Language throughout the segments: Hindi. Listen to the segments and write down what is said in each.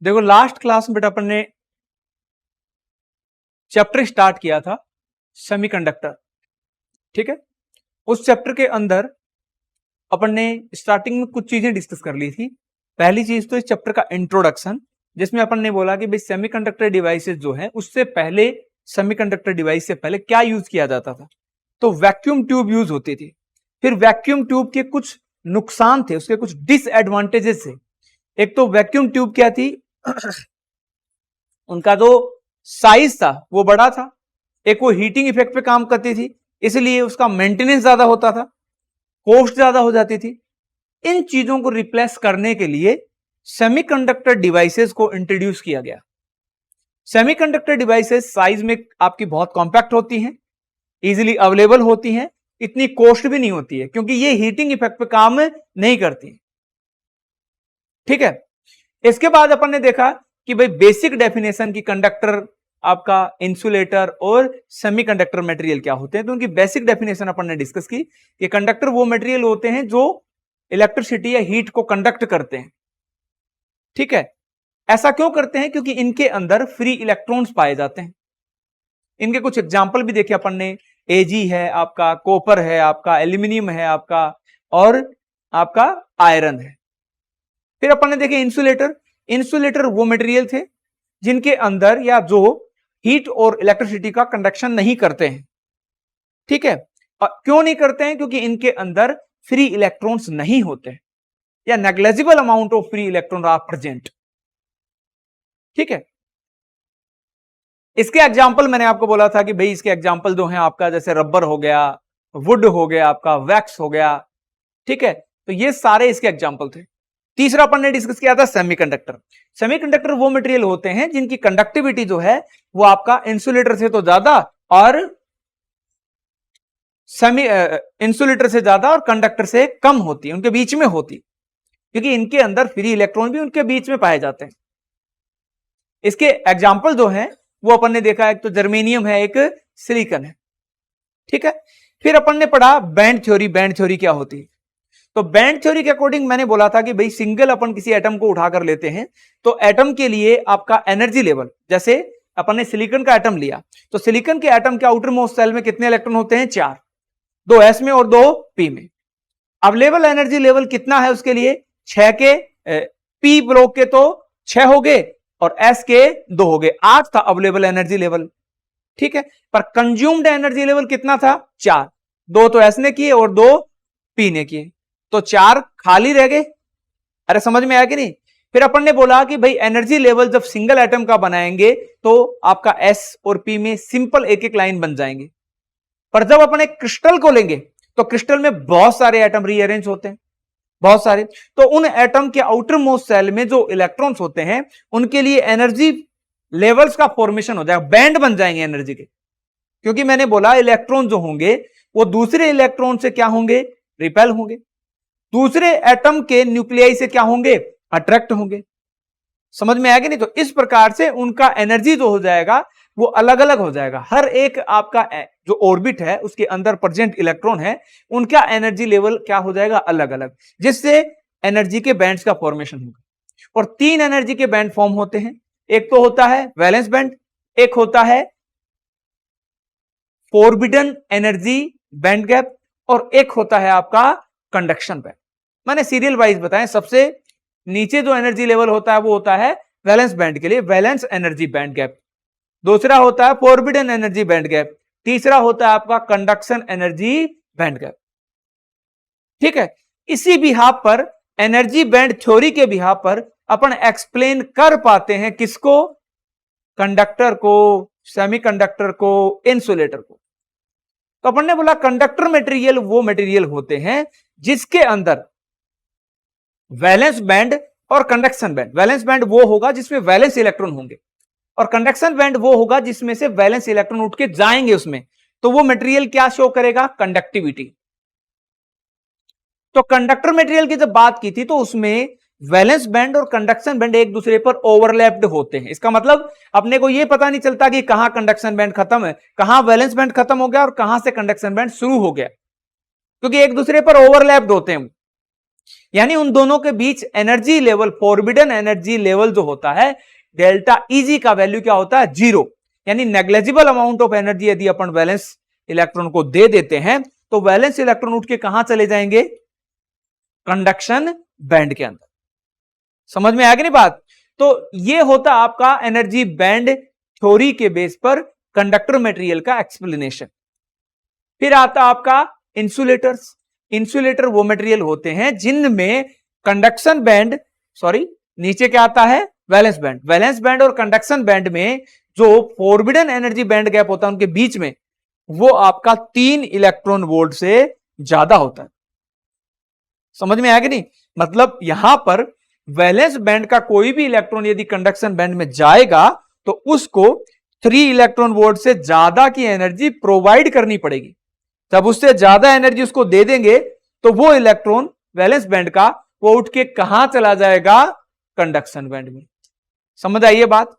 देखो लास्ट क्लास में बेटा अपन ने चैप्टर स्टार्ट किया था सेमीकंडक्टर। ठीक है, उस चैप्टर के अंदर अपन ने स्टार्टिंग में कुछ चीजें डिस्कस कर ली थी। पहली चीज तो इस चैप्टर का इंट्रोडक्शन, जिसमें अपन ने बोला कि भाई सेमीकंडक्टर डिवाइसेस जो है उससे पहले, सेमीकंडक्टर डिवाइस से पहले क्या यूज किया जाता था, तो वैक्यूम ट्यूब यूज होती थी। फिर वैक्यूम ट्यूब के कुछ नुकसान थे, उसके कुछ डिसएडवांटेजेस थे। एक तो वैक्यूम ट्यूब क्या थी उनका जो साइज था वो बड़ा था, एक वो हीटिंग इफेक्ट पे काम करती थी, इसलिए उसका मेंटेनेंस ज्यादा होता था, कॉस्ट ज्यादा हो जाती थी। इन चीजों को रिप्लेस करने के लिए सेमीकंडक्टर डिवाइसेस को इंट्रोड्यूस किया गया। सेमीकंडक्टर डिवाइसेस साइज में आपकी बहुत कॉम्पैक्ट होती हैं, इजीली अवेलेबल होती हैं, इतनी कॉस्ट भी नहीं होती है क्योंकि ये हीटिंग इफेक्ट पे काम नहीं करती। ठीक है, इसके बाद अपन ने देखा कि भाई बेसिक डेफिनेशन की कंडक्टर, आपका इंसुलेटर और सेमीकंडक्टर मटेरियल क्या होते हैं, तो उनकी बेसिक डेफिनेशन अपन ने डिस्कस की कि कंडक्टर वो मटेरियल होते हैं जो इलेक्ट्रिसिटी या हीट को कंडक्ट करते हैं। ठीक है, ऐसा क्यों करते हैं, क्योंकि इनके अंदर फ्री इलेक्ट्रॉन्स पाए जाते हैं। इनके कुछ एग्जाम्पल भी देखे अपन ने, एजी है आपका, कॉपर है आपका, एल्यूमिनियम है आपका, और आपका आयरन है। फिर अपन ने देखे इंसुलेटर। इंसुलेटर वो मटेरियल थे जिनके अंदर या जो हीट और इलेक्ट्रिसिटी का कंडक्शन नहीं करते हैं। ठीक है, और क्यों नहीं करते हैं, क्योंकि इनके अंदर फ्री इलेक्ट्रॉन्स नहीं होते या negligible amount of free electron are present. ठीक है, इसके एग्जाम्पल मैंने आपको बोला था कि भाई इसके एग्जाम्पल जो हैं आपका, जैसे रबर हो गया, वुड हो गया, आपका वैक्स हो गया। ठीक है, तो ये सारे इसके एग्जाम्पल थे। तीसरा अपन ने डिस्कस किया था सेमीकंडक्टर। सेमीकंडक्टर वो मटेरियल होते हैं जिनकी कंडक्टिविटी जो है वो आपका इंसुलेटर से तो ज्यादा और इंसुलेटर से ज्यादा और कंडक्टर से कम होती है, उनके बीच में होती, क्योंकि इनके अंदर फ्री इलेक्ट्रॉन भी उनके बीच में पाए जाते हैं। इसके एग्जाम्पल जो है वो अपन ने देखा, एक तो जर्मेनियम है, एक सिलिकॉन है। ठीक है, फिर अपन ने पढ़ा बैंड थ्योरी। बैंड थ्योरी क्या होती है, तो बैंड थ्योरी के अकॉर्डिंग मैंने बोला था कि भाई सिंगल अपन किसी एटम को उठाकर लेते हैं तो एटम के लिए आपका एनर्जी लेवल, जैसे अपन ने सिलिकॉन का एटम लिया तो सिलिकॉन के एटम के आउटर मोस्ट सेल में कितने इलेक्ट्रॉन होते हैं, 4, 2 s में और 2 p में। अवेलेबल एनर्जी लेवल कितना है उसके लिए, 6 के p ब्लॉक के तो 6 हो गए और s के 2 हो गए, 8 था अवेलेबल एनर्जी लेवल। ठीक है, पर कंज्यूम्ड एनर्जी लेवल कितना था, 4, 2 तो s ने किए और 2 p ने किए, तो 4 खाली रह गए। अरे समझ में आया कि नहीं। फिर अपन ने बोला कि भाई एनर्जी लेवल जब सिंगल एटम का बनाएंगे तो आपका S और P में सिंपल एक एक लाइन बन जाएंगे, पर जब अपन एक क्रिस्टल को लेंगे तो क्रिस्टल में बहुत सारे एटम रीअरेंज होते हैं, बहुत सारे। तो उन एटम के आउटर मोस्ट सेल में जो इलेक्ट्रॉन्स होते हैं उनके लिए एनर्जी लेवल्स का फॉर्मेशन हो जाएगा, बैंड बन जाएंगे एनर्जी के, क्योंकि मैंने बोला इलेक्ट्रॉन जो होंगे वो दूसरे इलेक्ट्रॉन से क्या होंगे, रिपेल होंगे, दूसरे एटम के न्यूक्लियाई से क्या होंगे, अट्रैक्ट होंगे। समझ में आएगा नहीं। तो इस प्रकार से उनका एनर्जी जो हो जाएगा वो अलग अलग हो जाएगा। हर एक आपका जो ऑर्बिट है उसके अंदर प्रेजेंट इलेक्ट्रॉन है, उनका एनर्जी लेवल क्या हो जाएगा, अलग अलग, जिससे एनर्जी के बैंड्स का फॉर्मेशन होगा। और 3 एनर्जी के बैंड फॉर्म होते हैं, एक तो होता है वैलेंस बैंड, एक होता है फॉरबिडन एनर्जी बैंड गैप, और एक होता है आपका कंडक्शन बैंड। मैंने सीरियल वाइज बताएं, सबसे नीचे जो एनर्जी लेवल होता है वो होता है वैलेंस बैंड के लिए वैलेंस एनर्जी बैंड गैप, दूसरा होता है फॉरबिडन एनर्जी बैंड गैप, तीसरा होता है आपका कंडक्शन एनर्जी बैंड गैप। ठीक है, इसी बिहाफ पर, एनर्जी बैंड थ्योरी के बिहाफ पर अपन एक्सप्लेन कर पाते हैं किसको, कंडक्टर को, सेमीकंडक्टर को, इंसुलेटर को। तो अपन ने बोला कंडक्टर मटेरियल वो मटेरियल होते हैं जिसके अंदर वैलेंस बैंड और कंडक्शन बैंड, वैलेंस बैंड वो होगा जिसमें वैलेंस इलेक्ट्रॉन होंगे और कंडक्शन बैंड वो होगा जिसमें से वैलेंस इलेक्ट्रॉन उठ के जाएंगे उसमें, तो वो मटेरियल क्या शो करेगा, कंडक्टिविटी। तो कंडक्टर मटेरियल की जब बात की थी तो उसमें वैलेंस बैंड और कंडक्शन बैंड एक दूसरे पर ओवरलैप्ड होते हैं। इसका मतलब अपने को यह पता नहीं चलता कि कहां कंडक्शन बैंड खत्म है, कहां वैलेंस बैंड खत्म हो गया और कहां से कंडक्शन बैंड शुरू हो गया, क्योंकि एक दूसरे पर ओवरलैप्ड होते हैं। यानी उन दोनों के बीच energy level, forbidden energy level जो होता है डेल्टा Eg का वैल्यू क्या होता है? 0। यानी नेग्लेजिबल अमाउंट ऑफ एनर्जी यदि अपन वैलेंस इलेक्ट्रॉन को दे देते हैं तो वैलेंस इलेक्ट्रॉन उठ के कहां चले जाएंगे? कंडक्शन बैंड के अंदर। समझ में आ गई नहीं बात? तो ये होता आपका एनर्जी बैंड थ्योरी के बेस पर कंडक्टर मटेरियल का एक्सप्लेनेशन। फिर आता आपका इंसुलेटर्स। इंसुलेटर वो मटेरियल होते हैं जिनमें कंडक्शन बैंड, सॉरी नीचे क्या आता है? Valence band. वैलेंस बैंड और कंडक्शन बैंड में जो फॉरबिडन एनर्जी बैंड गैप होता है उनके बीच में, वो आपका 3 इलेक्ट्रॉन वोल्ट से ज्यादा होता है। समझ में आया कि नहीं? मतलब यहां पर वैलेंस बैंड का कोई भी इलेक्ट्रॉन यदि कंडक्शन बैंड में जाएगा तो उसको 3 इलेक्ट्रॉन वोल्ट से ज्यादा की एनर्जी प्रोवाइड करनी पड़ेगी। जब उससे ज्यादा एनर्जी उसको दे देंगे तो वो इलेक्ट्रॉन वैलेंस बैंड का वो उठ के कहां चला जाएगा? कंडक्शन बैंड में। समझ आइए बात?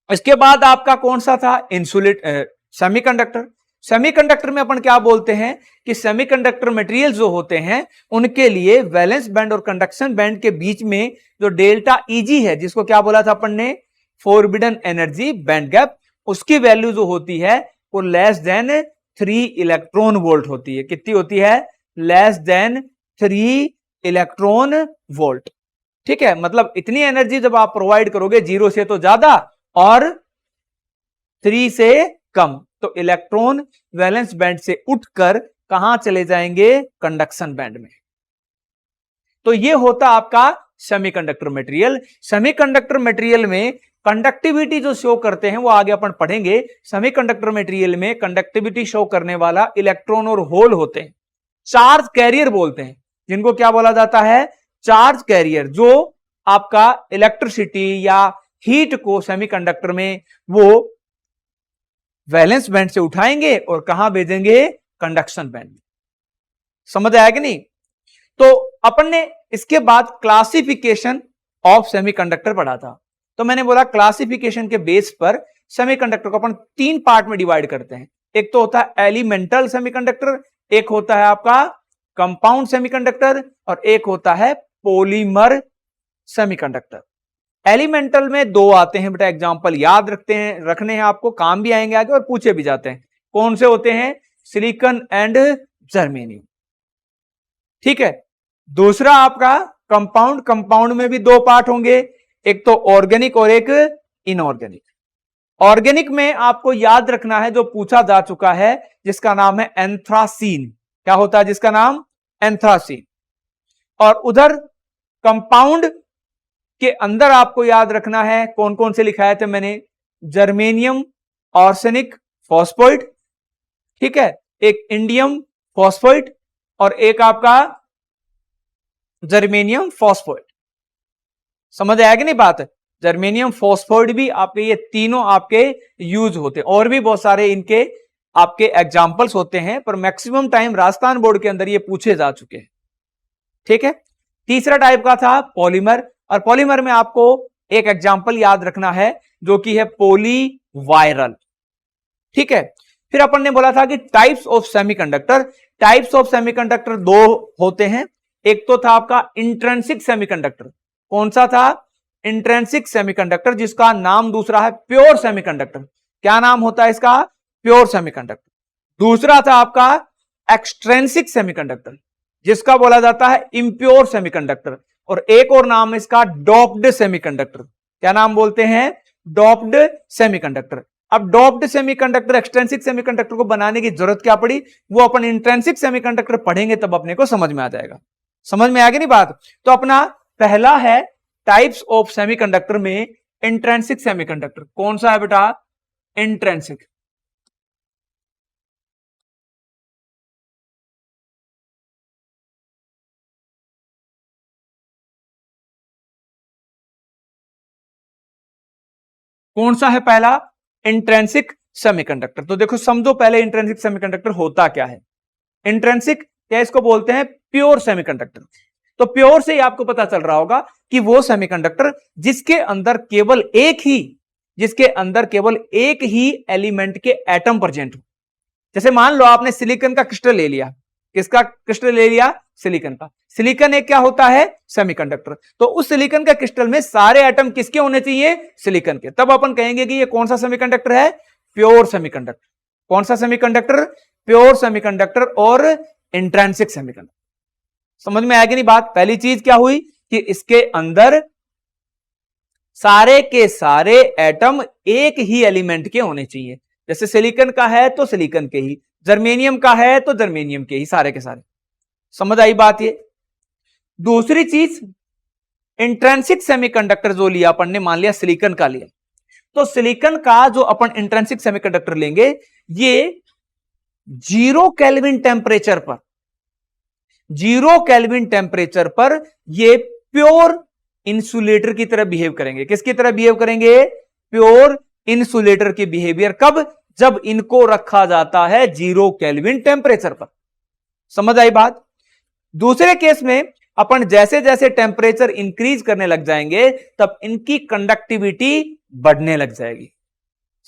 इसके बाद आपका कौन सा था? सेमीकंडक्टर। सेमीकंडक्टर में अपन क्या बोलते हैं कि सेमीकंडक्टर मटेरियल जो होते हैं उनके लिए वैलेंस बैंड और कंडक्शन बैंड के बीच में जो डेल्टा Eg है, जिसको क्या बोला था अपन ने? फॉरबिडन एनर्जी बैंड गैप, उसकी वैल्यू जो होती है वो लेस देन 3 इलेक्ट्रॉन वोल्ट होती है। कितनी होती है? Less than 3 electron volt. ठीक है, मतलब इतनी एनर्जी जब आप प्रोवाइड करोगे 0 से तो ज्यादा और 3 से कम, तो इलेक्ट्रॉन वैलेंस बैंड से उठकर कहां चले जाएंगे? कंडक्शन बैंड में। तो ये होता आपका सेमीकंडक्टर मटेरियल। सेमीकंडक्टर मटेरियल में कंडक्टिविटी जो शो करते हैं वो आगे अपन पढ़ेंगे। सेमीकंडक्टर मटेरियल में कंडक्टिविटी शो करने वाला इलेक्ट्रॉन और होल होते हैं, चार्ज कैरियर बोलते हैं, जिनको क्या बोला जाता है? चार्ज कैरियर, जो आपका इलेक्ट्रिसिटी या हीट को सेमीकंडक्टर में वो वैलेंस बैंड से उठाएंगे और कहां भेजेंगे? कंडक्शन बैंड में। समझ आया कि नहीं? तो अपन ने इसके बाद क्लासिफिकेशन ऑफ सेमीकंडक्टर पढ़ा था। तो मैंने बोला क्लासिफिकेशन के बेस पर सेमीकंडक्टर को अपन 3 पार्ट में डिवाइड करते हैं। एक तो होता है एलिमेंटल सेमीकंडक्टर, एक होता है आपका कंपाउंड सेमीकंडक्टर और एक होता है पॉलीमर सेमीकंडक्टर। एलिमेंटल में 2 आते हैं बेटा, एग्जांपल याद रखने हैं आपको, काम भी आएंगे आगे और पूछे भी जाते हैं। कौन से होते हैं? Silicon and germanium. ठीक है। दूसरा आपका कंपाउंड। कंपाउंड में भी 2 पार्ट होंगे, एक तो ऑर्गेनिक और एक इनऑर्गेनिक। ऑर्गेनिक में आपको याद रखना है जो पूछा जा चुका है, जिसका नाम है एंथ्रासीन। क्या होता है जिसका नाम? एंथ्रासीन। और उधर कंपाउंड के अंदर आपको याद रखना है कौन कौन से लिखाए थे मैंने? जर्मेनियम आर्सेनिक फॉस्फोइड, ठीक है, एक इंडियम फॉस्फोइड और एक आपका जर्मेनियम फॉस्फोइड। समझ आया कि नहीं बात? जर्मेनियम फॉस्फोइड भी आपके, ये तीनों आपके यूज होते हैं, और भी बहुत सारे इनके आपके एग्जाम्पल्स होते हैं, पर मैक्सिमम टाइम राजस्थान बोर्ड के अंदर ये पूछे जा चुके हैं। ठीक है। तीसरा टाइप का था पॉलीमर, और पॉलीमर में आपको एक एग्जाम्पल याद रखना है जो कि है पॉलीवायरल। ठीक है। फिर अपन ने बोला था कि types of semiconductor. Types of semiconductor 2 होते हैं। एक तो था आपका इंट्रिंसिक सेमीकंडक्टर। कौन सा था? इंट्रिंसिक सेमीकंडक्टर, जिसका नाम दूसरा है प्योर सेमीकंडक्टर। क्या नाम होता है इसका? Pure semiconductor. दूसरा था आपका एक्सट्रिंसिक सेमीकंडक्टर, जिसका बोला जाता है इम्प्योर सेमीकंडक्टर। और एक और नाम है इसका डोप्ड सेमीकंडक्टर। क्या नाम बोलते हैं? Doped semiconductor. अब डोप्ड सेमीकंडक्टर एक्सट्रिंसिक सेमीकंडक्टर को बनाने की जरूरत क्या पड़ी? वो अपन इंट्रिंसिक सेमीकंडक्टर पढ़ेंगे तब अपने को समझ में आ जाएगा। समझ में आ गई नहीं बात? तो अपना पहला है टाइप्स ऑफ सेमीकंडक्टर में इंट्रिंसिक सेमीकंडक्टर। कौन सा है बेटा? इंट्रिंसिक। कौन सा है पहला? Intrinsic semiconductor. तो देखो समझो पहले इंट्रिंसिक सेमीकंडक्टर होता क्या है। इंट्रिंसिक क्या इसको बोलते हैं? Pure semiconductor. तो प्योर से ही आपको पता चल रहा होगा कि वो सेमीकंडक्टर जिसके अंदर केवल एक ही एलिमेंट के एटम प्रेजेंट हो। जैसे मान लो आपने सिलिकॉन का क्रिस्टल ले लिया, किसका क्रिस्टल ले लिया? सिलिकॉन का। सिलिकॉन एक क्या होता है? सेमीकंडक्टर। तो उस सिलिकॉन के क्रिस्टल में सारे एटम किसके होने चाहिए? सिलिकॉन के। तब अपन कहेंगे कि ये कौन सा सेमीकंडक्टर है? Pure semiconductor. कौन सा सेमीकंडक्टर? प्योर सेमीकंडक्टर और इंट्रिंसिक सेमीकंडक्टर। समझ में आएगी नहीं बात? पहली चीज क्या हुई कि इसके अंदर सारे के सारे एटम एक ही एलिमेंट के होने चाहिए। जैसे सिलिकॉन का है तो सिलिकॉन के ही, जर्मेनियम का है तो जर्मेनियम के ही, सारे के सारे। समझ आई बात? ये दूसरी चीज, इंट्रिंसिक सेमीकंडक्टर जो लिया अपन ने, मान लिया सिलिकॉन का लिया, तो सिलिकॉन का जो अपन इंट्रिंसिक सेमीकंडक्टर लेंगे, ये 0 केल्विन टेम्परेचर पर, 0 केल्विन टेम्परेचर पर ये प्योर इंसुलेटर की तरह बिहेव करेंगे। किसकी तरह बिहेव करेंगे? प्योर इंसुलेटर की बिहेवियर। कब? जब इनको रखा जाता है 0 केल्विन टेम्परेचर पर। समझ आई बात? दूसरे केस में अपन जैसे जैसे टेम्परेचर इंक्रीज करने लग जाएंगे तब इनकी कंडक्टिविटी बढ़ने लग जाएगी।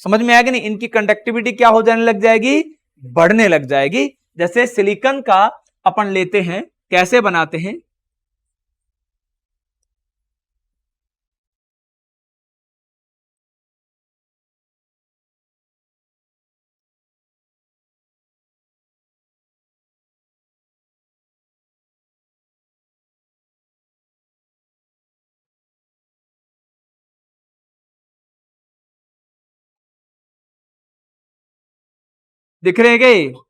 समझ में आएगा नहीं? इनकी कंडक्टिविटी क्या हो जाने लग जाएगी? बढ़ने लग जाएगी। जैसे सिलिकॉन का अपन लेते हैं, कैसे बनाते हैं? दिख रहे क्या?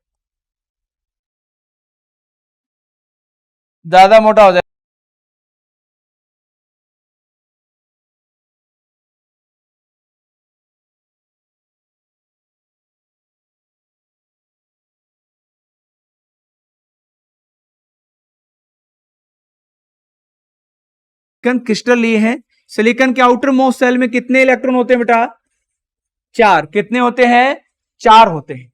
ज्यादा मोटा हो जाए। क्रिस्टल लिए हैं। सिलिकॉन के आउटर मोस्ट सेल में कितने इलेक्ट्रॉन होते हैं बेटा? 4। कितने होते हैं? 4 होते हैं।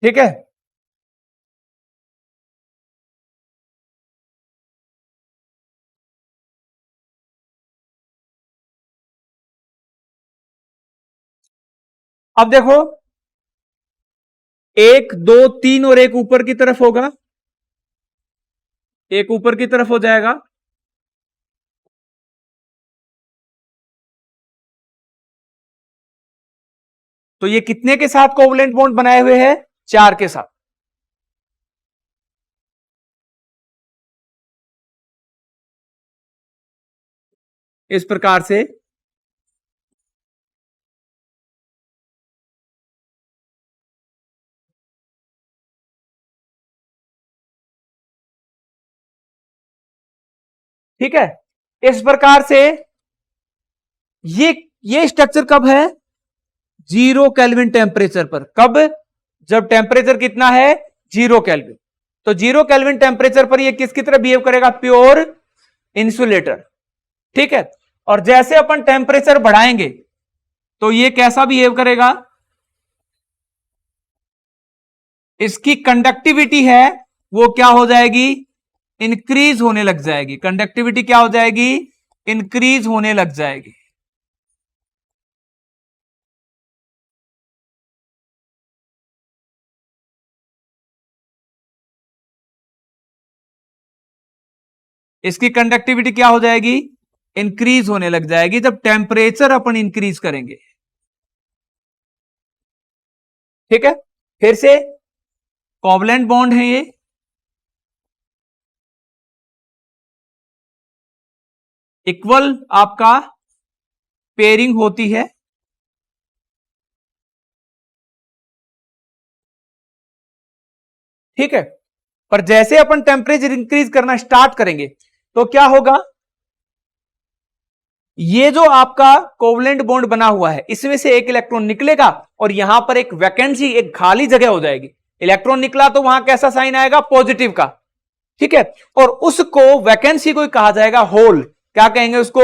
ठीक है। अब देखो, 1 2 3 और एक ऊपर की तरफ होगा, एक ऊपर की तरफ हो जाएगा। तो ये कितने के साथ कोवलेंट बॉन्ड बनाए हुए हैं? 4 के साथ। इस प्रकार से ठीक है। इस प्रकार से ये स्ट्रक्चर कब है? 0 केल्विन टेम्परेचर पर। कब? जब टेम्परेचर कितना है? 0 केल्विन। तो 0 केल्विन टेम्परेचर पर ये किसकी तरह बिहेव करेगा? Pure insulator. ठीक है। और जैसे अपन टेम्परेचर बढ़ाएंगे तो ये कैसा बिहेव करेगा? इसकी कंडक्टिविटी है वो क्या हो जाएगी? इंक्रीज होने लग जाएगी। कंडक्टिविटी क्या हो जाएगी? इंक्रीज होने लग जाएगी। इसकी कंडक्टिविटी क्या हो जाएगी? इंक्रीज होने लग जाएगी जब टेम्परेचर अपन इंक्रीज करेंगे। ठीक है। फिर से कोवलेंट बॉन्ड है ये, इक्वल आपका पेयरिंग होती है। ठीक है। पर जैसे अपन टेम्परेचर इंक्रीज करना स्टार्ट करेंगे तो क्या होगा? ये जो आपका कोवलेंट बॉन्ड बना हुआ है इसमें से एक इलेक्ट्रॉन निकलेगा और यहां पर एक वैकेंसी, एक खाली जगह हो जाएगी। इलेक्ट्रॉन निकला तो वहां कैसा साइन आएगा? पॉजिटिव का। ठीक है। और उसको, वैकेंसी को कहा जाएगा होल। क्या कहेंगे उसको?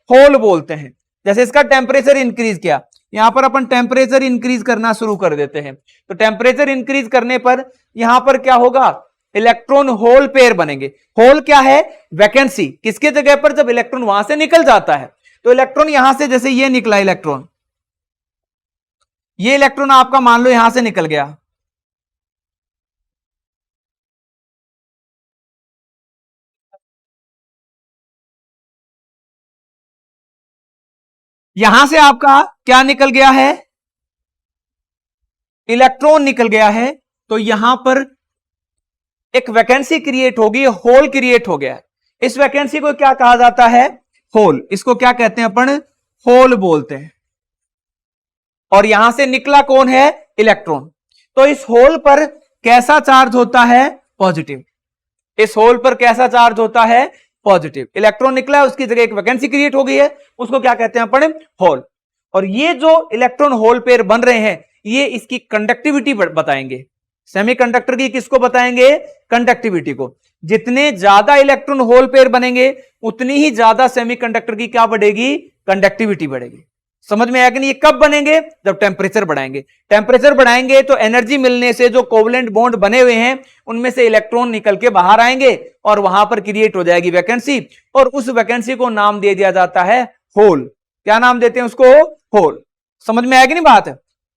होल बोलते हैं। जैसे इसका टेम्परेचर इंक्रीज किया, यहां पर अपन टेम्परेचर इंक्रीज करना शुरू कर देते हैं, तो टेम्परेचर इंक्रीज करने पर यहां पर क्या होगा? इलेक्ट्रॉन होल पेयर बनेंगे। होल क्या है? वैकेंसी। किसके जगह पर? जब इलेक्ट्रॉन वहां से निकल जाता है। तो इलेक्ट्रॉन यहां से, जैसे ये निकला इलेक्ट्रॉन, ये इलेक्ट्रॉन आपका मान लो यहां से निकल गया, यहां से आपका क्या निकल गया है? इलेक्ट्रॉन निकल गया है। तो यहां पर एक वैकेंसी क्रिएट होगी, होल क्रिएट हो गया। इस वैकेंसी को क्या कहा जाता है? होल। इसको क्या कहते हैं अपन? होल बोलते हैं। और यहां से निकला कौन है? इलेक्ट्रॉन। तो इस होल पर कैसा चार्ज होता है? पॉजिटिव। इस होल पर कैसा चार्ज होता है? पॉजिटिव। इलेक्ट्रॉन निकला है, उसकी जगह एक वैकेंसी क्रिएट हो गई है, उसको क्या कहते हैं अपन? होल। और ये जो इलेक्ट्रॉन होल पेयर बन रहे हैं, ये इसकी कंडक्टिविटी बताएंगे। सेमीकंडक्टर की किसको बताएंगे? कंडक्टिविटी को। जितने ज्यादा इलेक्ट्रॉन होल पेयर बनेंगे, उतनी ही ज्यादा सेमीकंडक्टर की क्या बढ़ेगी? कंडक्टिविटी बढ़ेगी। समझ में आया कि नहीं? ये कब बनेंगे? जब टेम्परेचर बढ़ाएंगे। टेम्परेचर बढ़ाएंगे तो एनर्जी मिलने से जो कोवलेंट बॉन्ड बने हुए हैं, उनमें से इलेक्ट्रॉन निकल के बाहर आएंगे और वहां पर क्रिएट हो जाएगी वैकेंसी, और उस वैकेंसी को नाम दे दिया जाता है होल। क्या नाम देते हैं उसको? होल। समझ में आया कि नहीं बात?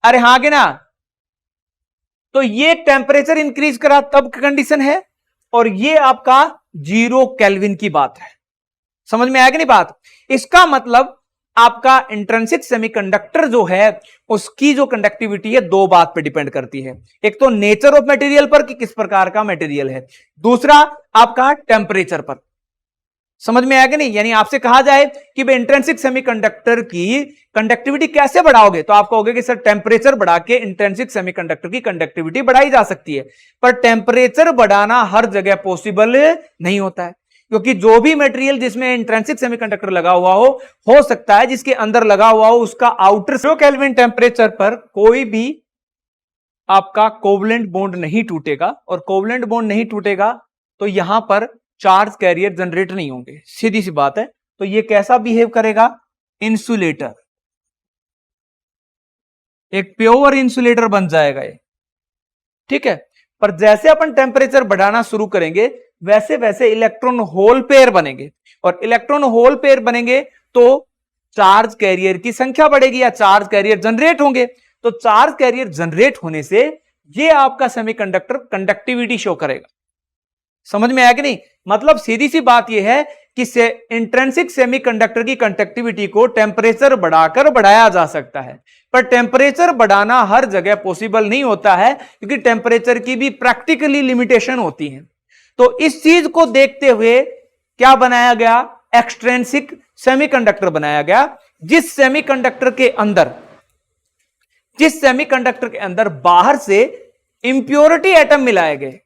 अरे हाँ कि ना? तो ये टेम्परेचर इंक्रीज करा तब कंडीशन है, और ये आपका 0 केल्विन की बात है। समझ में आया कि नहीं बात? इसका मतलब आपका इंट्रिंसिक सेमीकंडक्टर जो है, उसकी जो कंडक्टिविटी है, दो बात पे डिपेंड करती है। एक तो नेचर ऑफ मटेरियल पर कि किस प्रकार का मटेरियल है, दूसरा आपका टेम्परेचर पर। समझ में आया कि नहीं? यानी आपसे कहा जाए कि भाई इंट्रिंसिक सेमीकंडक्टर की कंडक्टिविटी कैसे बढ़ाओगे, तो आप कहोगे कि सर टेम्परेचर बढ़ा के इंट्रिंसिक सेमीकंडक्टर की कंडक्टिविटी बढ़ाई जा सकती है। पर टेम्परेचर बढ़ाना हर जगह पॉसिबल नहीं होता है, क्योंकि जो भी मटेरियल जिसमें इंट्रिंसिक सेमीकंडक्टर लगा हुआ हो सकता है जिसके अंदर लगा हुआ हो उसका आउटर 0 केल्विन टेम्परेचर पर कोई भी आपका कोवलेंट बॉन्ड नहीं टूटेगा, और कोवलेंट बॉन्ड नहीं टूटेगा तो यहां पर चार्ज कैरियर जनरेट नहीं होंगे। सीधी सी बात है। तो ये कैसा बिहेव करेगा? इंसुलेटर। एक प्योर इंसुलेटर बन जाएगा ये। ठीक है। पर जैसे अपन टेम्परेचर बढ़ाना शुरू करेंगे, वैसे वैसे इलेक्ट्रॉन होल पेयर बनेंगे, और इलेक्ट्रॉन होल पेयर बनेंगे तो चार्ज कैरियर की संख्या बढ़ेगी या चार्ज कैरियर जनरेट होंगे। तो चार्ज कैरियर जनरेट होने से ये आपका सेमीकंडक्टर कंडक्टिविटी शो करेगा। समझ में आया कि नहीं? मतलब सीधी सी बात यह है कि इंट्रिंसिक सेमीकंडक्टर की कंडक्टिविटी को टेम्परेचर बढ़ाकर बढ़ाया जा सकता है, पर टेम्परेचर बढ़ाना हर जगह पॉसिबल नहीं होता है, क्योंकि टेम्परेचर की भी प्रैक्टिकली लिमिटेशन होती है। तो इस चीज को देखते हुए क्या बनाया गया? एक्सट्रिंसिक सेमीकंडक्टर बनाया गया, जिस सेमीकंडक्टर के अंदर बाहर से इंप्योरिटी एटम मिलाए गए।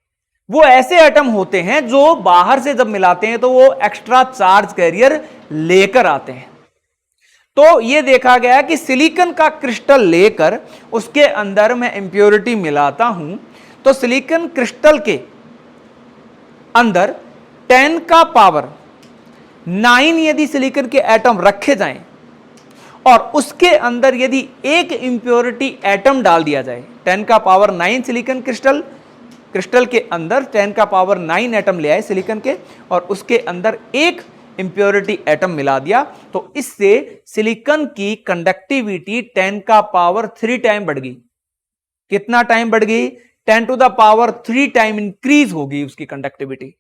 वो ऐसे एटम होते हैं जो बाहर से जब मिलाते हैं तो वो एक्स्ट्रा चार्ज कैरियर लेकर आते हैं। तो ये देखा गया कि सिलिकॉन का क्रिस्टल लेकर उसके अंदर मैं इंप्योरिटी मिलाता हूं, तो सिलिकॉन क्रिस्टल के अंदर 10 का पावर 9 यदि सिलिकॉन के एटम रखे जाएं, और उसके अंदर यदि एक इंप्योरिटी एटम डाल दिया जाए, 10 का पावर 9 सिलिकॉन क्रिस्टल के अंदर 10 का पावर 9 एटम ले आए सिलिकॉन के, और उसके अंदर एक इंप्योरिटी एटम मिला दिया, तो इससे सिलिकॉन की कंडक्टिविटी 10 का पावर 3 टाइम बढ़ गई। कितना टाइम बढ़ गई? 10 to the power 3 time increase होगी उसकी कंडक्टिविटी।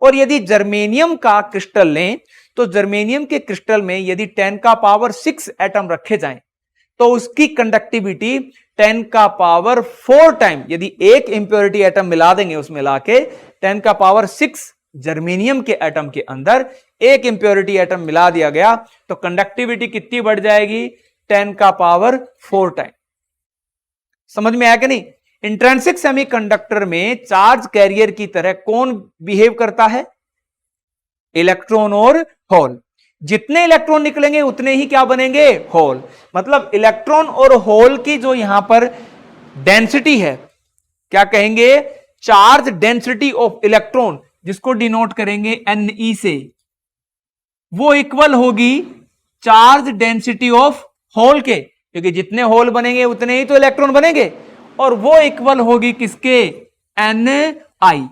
और यदि जर्मेनियम का क्रिस्टल लें, तो जर्मेनियम के क्रिस्टल में यदि 10 का पावर 6 एटम रखे जाएं, तो उसकी कंडक्टिविटी 10 का पावर 4 टाइम, यदि एक इंप्योरिटी एटम मिला देंगे उसमें लाके 10 का पावर 6 जर्मेनियम के एटम के अंदर एक इंप्योरिटी एटम मिला दिया गया, तो कंडक्टिविटी कितनी बढ़ जाएगी? 10 का पावर 4 टाइम। समझ में आया कि नहीं? इंट्रिंसिक सेमीकंडक्टर में चार्ज कैरियर की तरह कौन बिहेव करता है? इलेक्ट्रॉन और होल। जितने इलेक्ट्रॉन निकलेंगे उतने ही क्या बनेंगे? होल। मतलब इलेक्ट्रॉन और होल की जो यहां पर डेंसिटी है, क्या कहेंगे? चार्ज डेंसिटी ऑफ इलेक्ट्रॉन, जिसको डिनोट करेंगे Ne से, वो इक्वल होगी चार्ज डेंसिटी ऑफ होल के, क्योंकि जितने होल बनेंगे उतने ही तो इलेक्ट्रॉन बनेंगे, और वो इक्वल होगी किसके? Na I,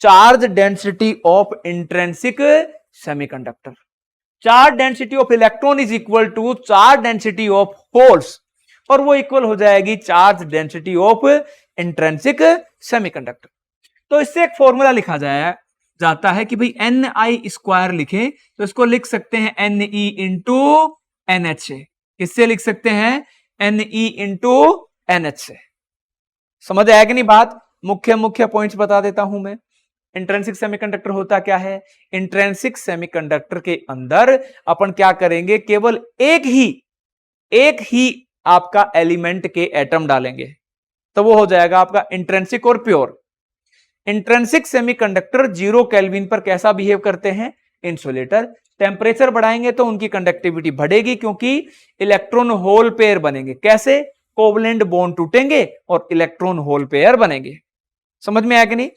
charge density of intrinsic semiconductor. Charge density of electron is equal to charge density of holes, और वो इक्वल हो जाएगी charge density of intrinsic semiconductor. तो इससे एक फॉर्मूला लिखा जाता है कि भाई एन आई स्क्वायर लिखे तो इसको लिख सकते हैं N E into N H से। किससे लिख सकते हैं? N E into N H से। समझ आया कि नहीं बात? मुख्य मुख्य पॉइंट्स बता देता हूं मैं। इंट्रिंसिक सेमीकंडक्टर होता क्या है? इंट्रिंसिक सेमीकंडक्टर के अंदर अपन क्या करेंगे, केवल एक ही आपका एलिमेंट के एटम डालेंगे, तो वो हो जाएगा आपका इंट्रिंसिक और प्योर। इंट्रिंसिक सेमीकंडक्टर 0 केल्विन पर कैसा बिहेव करते हैं? इंसुलेटर। टेम्परेचर बढ़ाएंगे तो उनकी कंडक्टिविटी बढ़ेगी, क्योंकि इलेक्ट्रॉन होल पेयर बनेंगे। कैसे? कोवलेंट बॉन्ड टूटेंगे और इलेक्ट्रॉन होल पेयर बनेंगे। समझ में आया कि नहीं?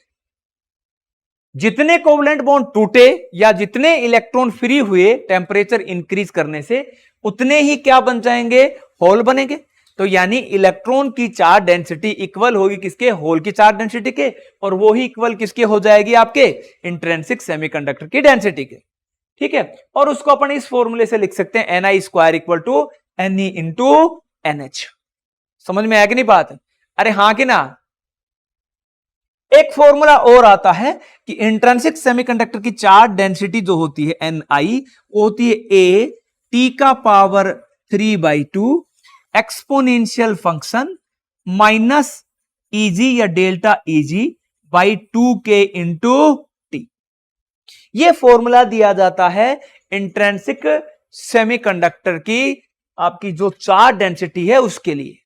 जितने कोवलेंट बॉन्ड टूटे या जितने इलेक्ट्रॉन फ्री हुए टेम्परेचर इंक्रीज करने से, उतने ही क्या बन जाएंगे? होल बनेंगे। तो यानी इलेक्ट्रॉन की चार्ज डेंसिटी इक्वल होगी किसके? होल की चार्ज डेंसिटी के, और वो ही इक्वल किसके हो जाएगी? आपके इंट्रिंसिक सेमीकंडक्टर की डेंसिटी के। ठीक है, और उसको अपन इस फॉर्मूले से लिख सकते हैं N I square equal to N E into N H. समझ में आया कि नहीं बात? अरे हाँ कि ना? एक फॉर्मूला और आता है कि इंट्रिंसिक सेमीकंडक्टर की चार्ज डेंसिटी जो होती है एन आई, वो होती है ए टी का power 3/2 exponential function minus E G या delta E G by 2k into T. यह फॉर्मूला दिया जाता है इंट्रिंसिक सेमीकंडक्टर की आपकी जो चार्ज डेंसिटी है उसके लिए।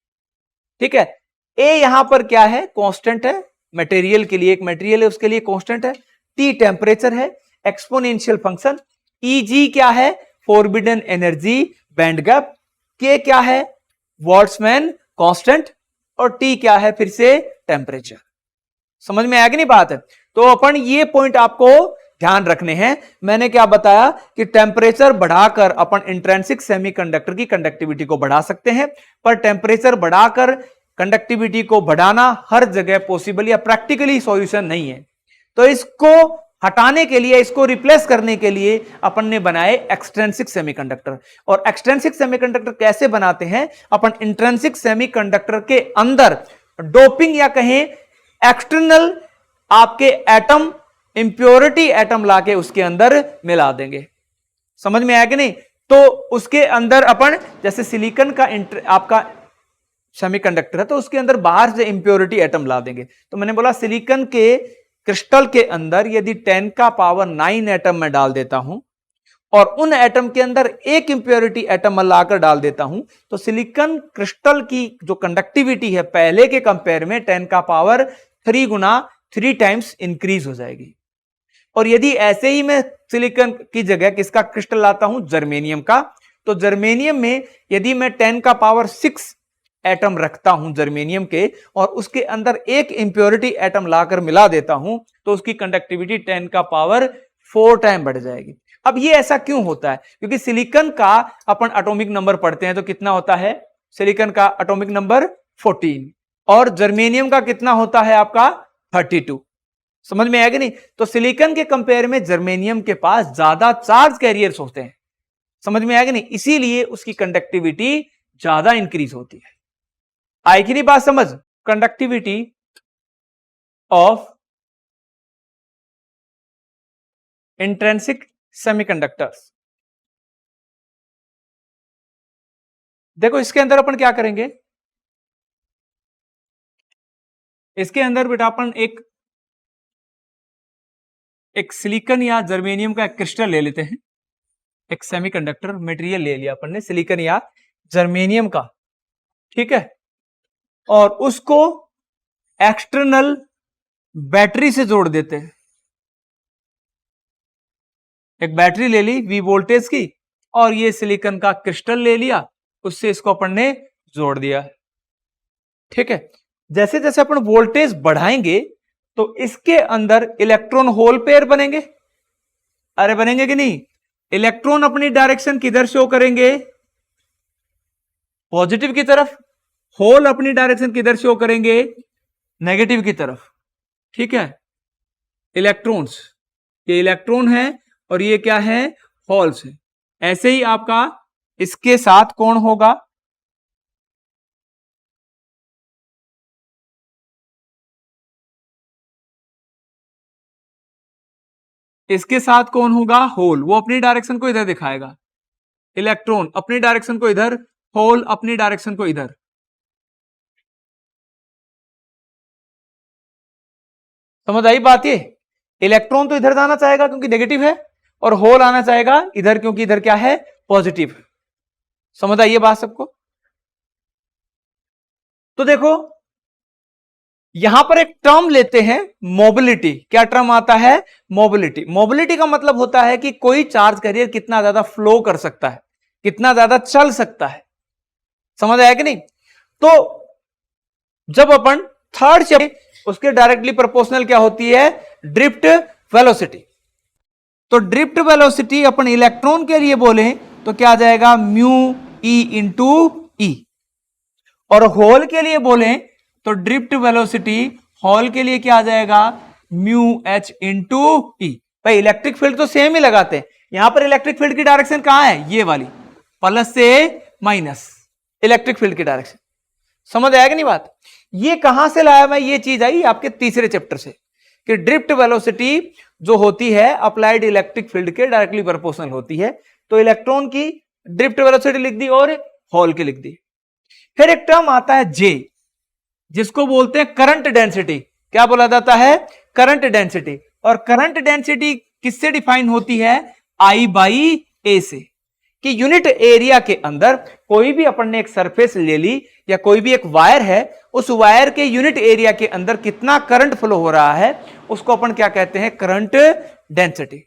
ठीक है, ए यहां पर क्या है? कांस्टेंट है। मटेरियल के लिए, एक मटेरियल है उसके लिए कांस्टेंट है। टी टेम्परेचर है। Exponential function. ईजी क्या है? Forbidden energy band gap. के क्या है? Boltzmann constant. और टी क्या है? फिर से टेम्परेचर। समझ में आया कि नहीं बात? तो अपन ये पॉइंट आपको ध्यान रखने हैं। मैंने क्या बताया कि टेम्परेचर बढ़ाकर अपन इंट्रिंसिक सेमीकंडक्टर की कंडक्टिविटी को बढ़ा सकते हैं, पर टेम्परेचर बढ़ाकर कंडक्टिविटी को बढ़ाना हर जगह पॉसिबल या प्रैक्टिकली सॉल्यूशन नहीं है। तो इसको हटाने के लिए, इसको रिप्लेस करने के लिए अपन ने बनाए एक्सट्रिंसिक सेमीकंडक्टर। और एक्सट्रिंसिक सेमीकंडक्टर कैसे बनाते हैं? अपन इंट्रिंसिक सेमीकंडक्टर के अंदर डोपिंग या कहें एक्सटर्नल आपके एटम, इंप्योरिटी एटम लाके उसके अंदर मिला देंगे। समझ में आया कि नहीं? तो उसके अंदर अपन जैसे सिलिकॉन का आपका सेमीकंडक्टर है, तो उसके अंदर बाहर से इंप्योरिटी एटम ला देंगे। तो मैंने बोला सिलिकॉन के क्रिस्टल के अंदर यदि 10 का पावर 9 एटम में डाल देता हूं और उन एटम के अंदर एक इंप्योरिटी एटम लाकर डाल देता हूं, तो सिलिकॉन क्रिस्टल की जो कंडक्टिविटी है पहले के कंपेयर में 10 का पावर 3 गुना 3 टाइम्स इंक्रीज हो जाएगी। और यदि ऐसे ही मैं सिलिकॉन की जगह किसका क्रिस्टल लाता हूं? जर्मेनियम का। तो जर्मेनियम में यदि मैं 10 का पावर 6 एटम रखता हूं जर्मेनियम के, और उसके अंदर एक इंप्योरिटी एटम लाकर मिला देता हूं, तो उसकी कंडक्टिविटी 10 का पावर 4 टाइम बढ़ जाएगी। अब ये ऐसा क्यों होता है? क्योंकि सिलिकॉन का अपन एटॉमिक नंबर पढ़ते हैं तो कितना होता है? सिलिकॉन का एटॉमिक नंबर 14, और जर्मेनियम का कितना होता है आपका? 32। समझ में आएगा नहीं? तो सिलिकॉन के कंपेयर में जर्मेनियम के पास ज्यादा चार्ज कैरियर्स होते हैं। समझ में आएगा नहीं? इसीलिए उसकी कंडक्टिविटी ज्यादा इंक्रीज होती है। आई की नहीं बात समझ? Conductivity of intrinsic semiconductors. देखो इसके अंदर अपन क्या करेंगे, इसके अंदर बेटा अपन एक सिलिकॉन या जर्मेनियम का एक क्रिस्टल ले लेते हैं। एक सेमीकंडक्टर मटेरियल ले लिया अपन ने, सिलिकॉन या जर्मेनियम का। ठीक है, और उसको एक्सटर्नल बैटरी से जोड़ देते हैं। एक बैटरी ले ली V वोल्टेज की, और ये सिलिकॉन का क्रिस्टल ले लिया, उससे इसको अपन ने जोड़ दिया। ठीक है, जैसे जैसे अपन वोल्टेज बढ़ाएंगे तो इसके अंदर इलेक्ट्रॉन होल पेयर बनेंगे। अरे बनेंगे कि नहीं? इलेक्ट्रॉन अपनी डायरेक्शन किधर शो करेंगे? पॉजिटिव की तरफ। होल अपनी डायरेक्शन किधर शो करेंगे? नेगेटिव की तरफ। ठीक है, इलेक्ट्रॉन्स, ये इलेक्ट्रॉन है और ये क्या है, होल्स है। ऐसे ही आपका इसके साथ कौन होगा, इसके साथ कौन होगा, होल। वो अपनी डायरेक्शन को इधर दिखाएगा, इलेक्ट्रॉन अपनी डायरेक्शन को इधर, होल अपनी डायरेक्शन को इधर। समझ आई बात, ये इलेक्ट्रॉन तो इधर जाना चाहेगा क्योंकि नेगेटिव है, और होल आना चाहेगा इधर क्योंकि इधर क्या है, पॉजिटिव। समझ आई ये बात सबको। तो देखो यहां पर एक टर्म लेते हैं मोबिलिटी। क्या टर्म आता है, मोबिलिटी। मोबिलिटी का मतलब होता है कि कोई चार्ज कैरियर कितना ज्यादा फ्लो कर सकता है, कितना ज्यादा चल सकता है। समझ आया कि नहीं। तो जब अपन थर्ड चैप्टर, उसके डायरेक्टली प्रोपोर्शनल क्या होती है, ड्रिफ्ट वेलोसिटी। तो ड्रिफ्ट वेलोसिटी अपन इलेक्ट्रॉन के लिए बोले तो क्या आ जाएगा, म्यू ई इंटू ई। और होल के लिए बोले तो ड्रिफ्ट वेलोसिटी होल के लिए क्या आ जाएगा, म्यू एच इंटू ई। भाई इलेक्ट्रिक फील्ड तो सेम ही लगाते हैं, यहां पर इलेक्ट्रिक फील्ड की डायरेक्शन कहां है, ये वाली, प्लस से माइनस, इलेक्ट्रिक फील्ड की डायरेक्शन। समझ आएगा नहीं बात। ये कहां से लाया मैं, ये चीज आई आपके तीसरे चैप्टर से, कि ड्रिफ्ट वेलोसिटी जो होती है अप्लाइड इलेक्ट्रिक फील्ड के डायरेक्टली प्रोपोर्शनल होती है। तो इलेक्ट्रॉन की ड्रिफ्ट वेलोसिटी लिख दी और होल की लिख दी। फिर एक टर्म आता है जे, जिसको बोलते हैं करंट डेंसिटी। क्या बोला जाता है, करंट डेंसिटी। और करंट डेंसिटी किससे डिफाइन होती है, आई बाई ए से, कि यूनिट एरिया के अंदर कोई भी अपन ने एक सरफेस ले ली या कोई भी एक वायर है, उस वायर के यूनिट एरिया के अंदर कितना करंट फ्लो हो रहा है उसको अपन क्या कहते हैं, करंट डेंसिटी।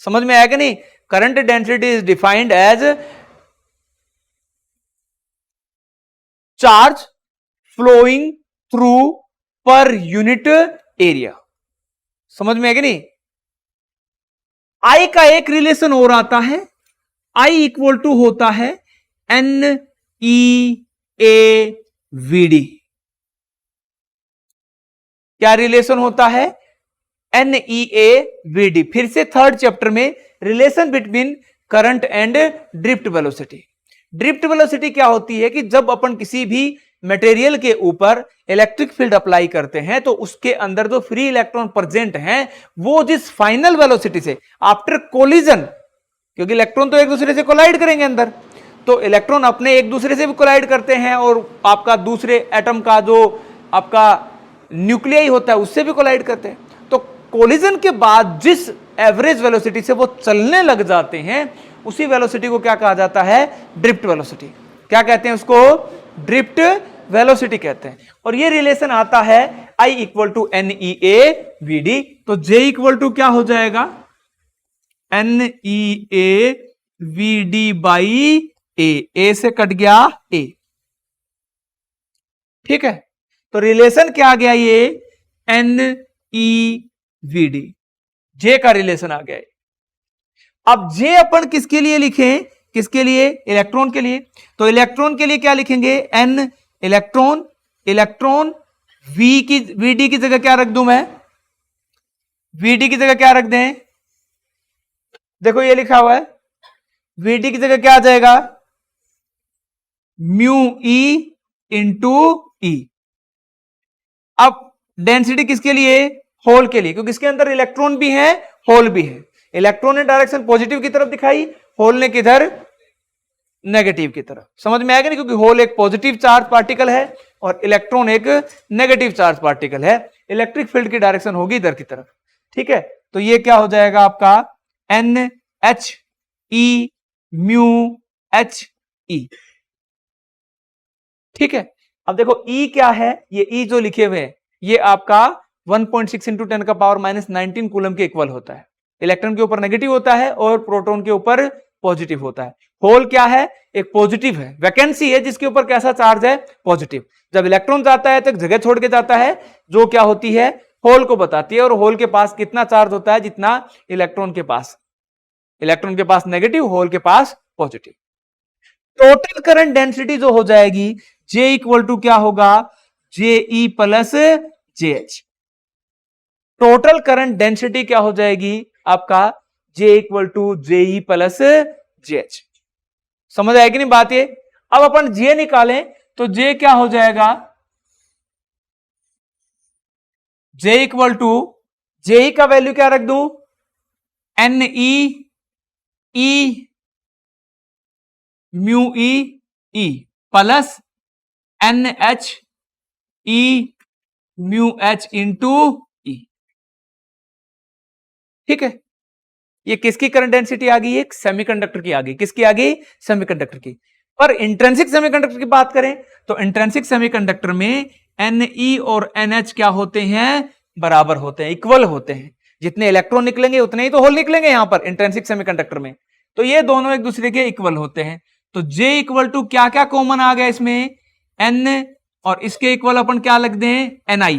समझ में आया कि नहीं। Current density is defined as charge flowing through per unit area. समझ में है कि नहीं। आई का एक रिलेशन और आता है, आई इक्वल टू होता है N E A V D. क्या रिलेशन होता है, N E A V D. फिर से थर्ड चैप्टर में relation between current and drift velocity. Drift velocity क्या होती है कि जब अपन किसी भी मटेरियल के ऊपर इलेक्ट्रिक फील्ड अप्लाई करते हैं तो उसके अंदर जो फ्री इलेक्ट्रॉन प्रेजेंट हैं वो जिस फाइनल वेलोसिटी से आफ्टर कोलिजन, क्योंकि इलेक्ट्रॉन तो एक दूसरे से कोलाइड करेंगे अंदर, तो इलेक्ट्रॉन अपने एक दूसरे से भी कोलाइड करते हैं और आपका दूसरे एटम का जो आपका न्यूक्लियाई होता है उससे भी कोलाइड करते हैं। तो कोलिजन के बाद जिस एवरेज वेलोसिटी से वो चलने लग जाते हैं उसी वेलोसिटी को क्या कहा जाता है, ड्रिफ्ट वेलोसिटी। क्या कहते हैं उसको, ड्रिफ्ट वेलोसिटी कहते हैं। और ये रिलेशन आता है I equal to N E A V D. तो J इक्वल टू क्या हो जाएगा, N E A V D by A से कट गया ए। ठीक है, तो रिलेशन क्या आ गया, ये एन ई वी डी, जे का रिलेशन आ गया। अब जे अपन किसके लिए लिखें, किसके लिए, इलेक्ट्रॉन के लिए। तो इलेक्ट्रॉन के लिए क्या लिखेंगे, एन इलेक्ट्रॉन, इलेक्ट्रॉन वी की, वीडी की जगह क्या रख दूं मैं, वीडी की जगह क्या रख दें, देखो ये लिखा हुआ है, वीडी की जगह क्या आ जाएगा, म्यू ई इंटू ई। अब डेंसिटी किसके लिए, होल के लिए, क्योंकि इसके अंदर इलेक्ट्रॉन भी है होल भी है। इलेक्ट्रॉन ने डायरेक्शन पॉजिटिव की तरफ दिखाई, होल ने किधर, नेगेटिव की तरफ। समझ में आएगा नहीं, क्योंकि होल एक पॉजिटिव चार्ज पार्टिकल है और इलेक्ट्रॉन एक नेगेटिव चार्ज पार्टिकल है। इलेक्ट्रिक फील्ड की डायरेक्शन होगी इधर की तरफ। ठीक है, तो ये क्या हो जाएगा आपका N H E mu H E. ठीक है, अब देखो E क्या है, ये E जो लिखे हुए हैं ये आपका 1.6 इंटू 10 का पावर माइनस 19 कूलम के इक्वल होता है। इलेक्ट्रॉन के ऊपर नेगेटिव होता है और प्रोटॉन के ऊपर पॉजिटिव होता है। होल क्या है, एक पॉजिटिव है, वैकेंसी है जिसके ऊपर कैसा चार्ज है, पॉजिटिव। जब इलेक्ट्रॉन जाता है तो एक जगह छोड़ के जाता है जो क्या होती है, होल को बताती है, और होल के पास कितना चार्ज होता है, जितना इलेक्ट्रॉन के पास। इलेक्ट्रॉन के पास नेगेटिव, होल के पास पॉजिटिव। टोटल करंट डेंसिटी जो हो जाएगी J इक्वल टू क्या होगा, J E plus J H. Total current density क्या हो जाएगी आपका J equal to JE plus JH। समझ आएगी नहीं बात ये। अब अपन J निकालें तो J क्या हो जाएगा, J इक्वल टू JE का वैल्यू क्या रख दूं, NE mu E plus NHE mu H into E. ठीक है, ये किसकी करंट डेंसिटी आ गई, एक सेमीकंडक्टर की आ गई। किसकी आ गई, सेमीकंडक्टर की। पर इंट्रिंसिक सेमीकंडक्टर की बात करें तो इंट्रिंसिक सेमीकंडक्टर में Ne और NH क्या होते हैं, बराबर होते हैं, इक्वल होते हैं। जितने इलेक्ट्रॉन निकलेंगे उतने ही तो होल निकलेंगे यहां पर इंट्रिंसिक सेमीकंडक्टर में। तो ये दोनों एक दूसरे के इक्वल होते हैं। तो J इक्वल टू क्या क्या कॉमन आ गया इसमें, N, और इसके इक्वल अपन क्या लिख दें, Ni।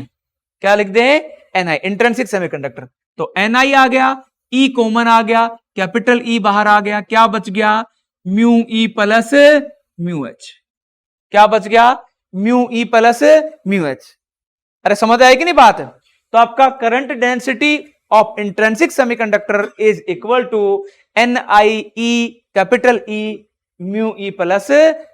क्या लिख दें, Ni, इंट्रिंसिक सेमीकंडक्टर। तो Ni आ गया, E कॉमन आ गया, कैपिटल E बाहर आ गया, क्या बच गया, mu E plus mu H. क्या बच गया, mu E plus mu H. अरे समझ आएगी नहीं बात। तो आपका current density of intrinsic semiconductor is equal to NIE capital E mu E plus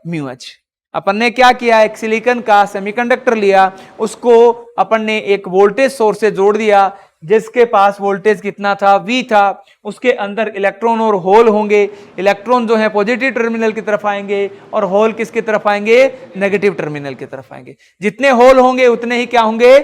mu H. अपन ने क्या किया, एक सिलिकॉन का सेमीकंडक्टर लिया, उसको अपन ने एक वोल्टेज सोर्स से जोड़ दिया, जिसके पास वोल्टेज कितना था, V था। उसके अंदर इलेक्ट्रॉन और होल होंगे। इलेक्ट्रॉन जो है पॉजिटिव टर्मिनल की तरफ आएंगे और होल किसकी तरफ आएंगे, नेगेटिव टर्मिनल की तरफ आएंगे। जितने होल होंगे उतने ही क्या होंगे,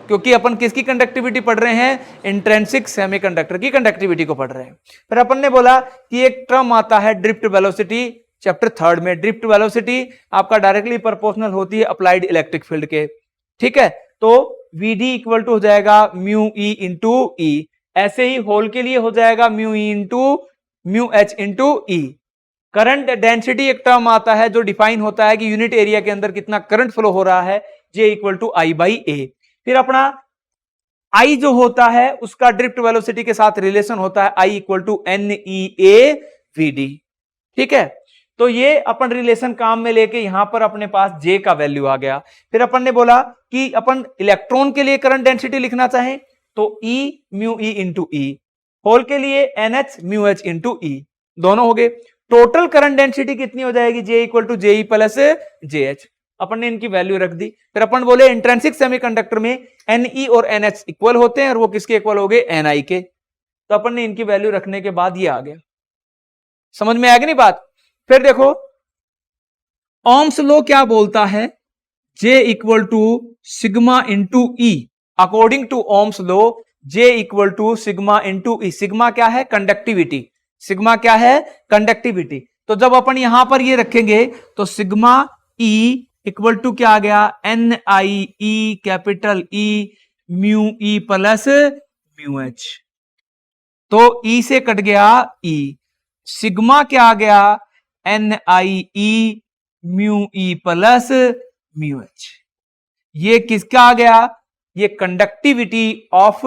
क्योंकि अपन किसकी कंडक्टिविटी पढ़ रहे हैं, इंट्रिंसिक सेमीकंडक्टर की कंडक्टिविटी को पढ़ रहे हैं। फिर अपन ने बोला कि एक टर्म आता है ड्रिफ्ट वेलोसिटी, चैप्टर 3 में। ड्रिफ्ट वेलोसिटी आपका डायरेक्टली प्रोपोर्शनल होती है अप्लाइड इलेक्ट्रिक फील्ड के। ठीक है, तो Vd इक्वल टू हो जाएगा म्यू ई इंटू ई। ऐसे ही होल के लिए हो जाएगा mu E into mu H into E. Current density एक टर्म आता है जो डिफाइन होता है कि यूनिट एरिया के अंदर कितना करंट फ्लो हो रहा है, J equal to I by A. फिर अपना I जो होता है उसका ड्रिफ्ट वेलोसिटी के साथ रिलेशन होता है I equal to NEA VD। ठीक है, तो ये अपन रिलेशन काम में लेके यहां पर अपने पास J का वैल्यू आ गया। फिर अपन ने बोला कि अपन इलेक्ट्रॉन के लिए करंट डेंसिटी लिखना चाहें तो E म्यू E इंटू ई, होल के लिए NH म्यू H इंटू ई, दोनों हो गए। टोटल करंट डेंसिटी कितनी हो जाएगी, J equal to JE plus JH। अपन ने इनकी वैल्यू रख दी। फिर अपन बोले इंट्रिंसिक सेमीकंडक्टर में Ne और NH इक्वल होते हैं और वो किसके इक्वल हो गए, Ni के। तो अपन ने इनकी वैल्यू रखने के बाद ये आ गया। समझ में आएगी नहीं बात। फिर देखो ओम्स लॉ क्या बोलता है, J equal to sigma into E. According to Ohm's law J equal to sigma into E. Sigma क्या है, कंडक्टिविटी। सिग्मा क्या है, कंडक्टिविटी। तो जब अपन यहां पर ये रखेंगे तो सिग्मा E इक्वल टू क्या आ गया, NIE capital E mu E plus mu H. तो E से कट गया E, सिग्मा क्या आ गया, NIE mu E plus mu H. ये किसका आ गया, ये कंडक्टिविटी ऑफ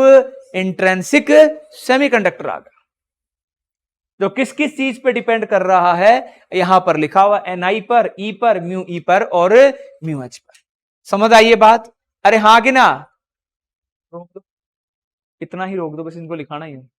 इंट्रिंसिक सेमीकंडक्टर आ गया, जो किस किस चीज पे डिपेंड कर रहा है, यहां पर लिखा हुआ Ni पर, E पर, म्यू ई पर और म्यू एच पर। समझ आइए बात। अरे हाँ कि ना, रोक दो, इतना ही रोक दो, बस इनको लिखाना ही है।